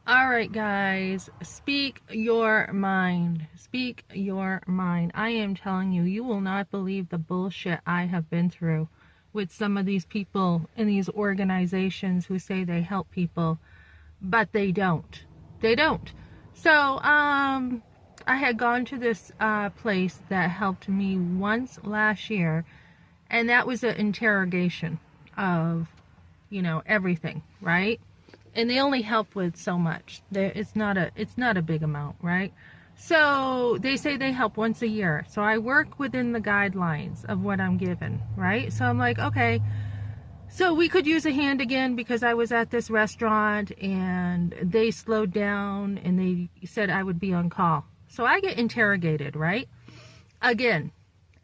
All right, guys, speak your mind. Speak your mind. I am telling you, you will not believe the bullshit I have been through with some of these people in these organizations who say they help people, but they don't. They don't. So, I had gone to this place that helped me once last year, and that was an interrogation of, everything, right? And they only help with so much. It's not a big amount, right? So they say they help once a year. So I work within the guidelines of what I'm given, right? So I'm like, okay, so we could use a hand again because I was at this restaurant and they slowed down and they said I would be on call. So I get interrogated, right? Again.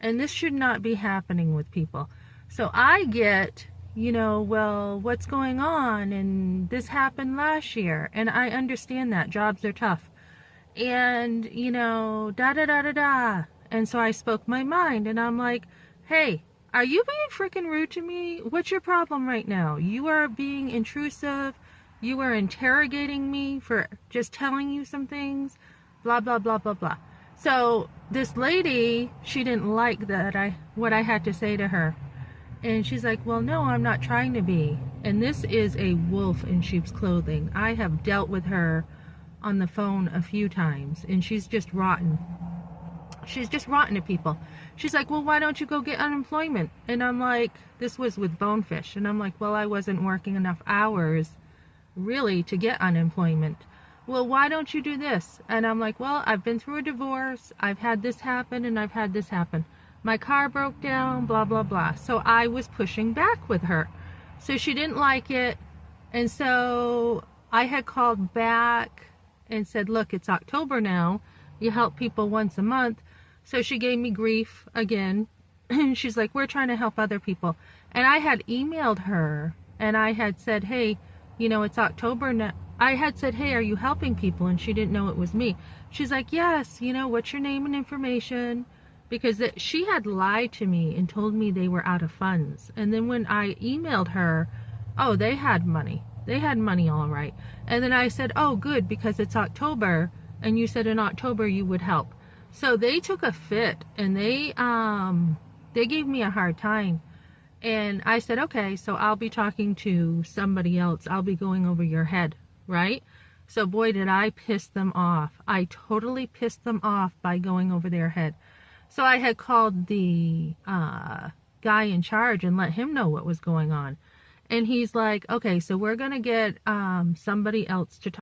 And this should not be happening with people. So I get, well, what's going on? And this happened last year. And I understand that. Jobs are tough. And, da da da da da. And so I spoke my mind and I'm like, hey, are you being freaking rude to me? What's your problem right now? You are being intrusive. You are interrogating me for just telling you some things. Blah, blah, blah, blah, blah. So this lady, she didn't like what I had to say to her. And she's like, well, no, I'm not trying to be. And this is a wolf in sheep's clothing. I have dealt with her on the phone a few times, and she's just rotten. She's just rotten to people. She's like, well, why don't you go get unemployment? And I'm like, this was with Bonefish. And I'm like, well, I wasn't working enough hours really to get unemployment. Well, why don't you do this? And I'm like, well, I've been through a divorce. I've had this happen and I've had this happen. My car broke down, blah, blah, blah. So I was pushing back with her. So she didn't like it. And so I had called back and said, look, it's October now. You help people once a month. So she gave me grief again. She's like, we're trying to help other people. And I had emailed her and I had said, hey, it's October now. I had said, hey, are you helping people? And she didn't know it was me. She's like, yes, what's your name and information? Because she had lied to me and told me they were out of funds. And then when I emailed her, oh, they had money. They had money all right. And then I said, oh, good, because it's October. And you said in October you would help. So they took a fit and they gave me a hard time. And I said, okay, so I'll be talking to somebody else. I'll be going over your head, right? So boy, did I piss them off. I totally pissed them off by going over their head. So I had called the guy in charge and let him know what was going on. And he's like, okay, so we're going to get somebody else to talk.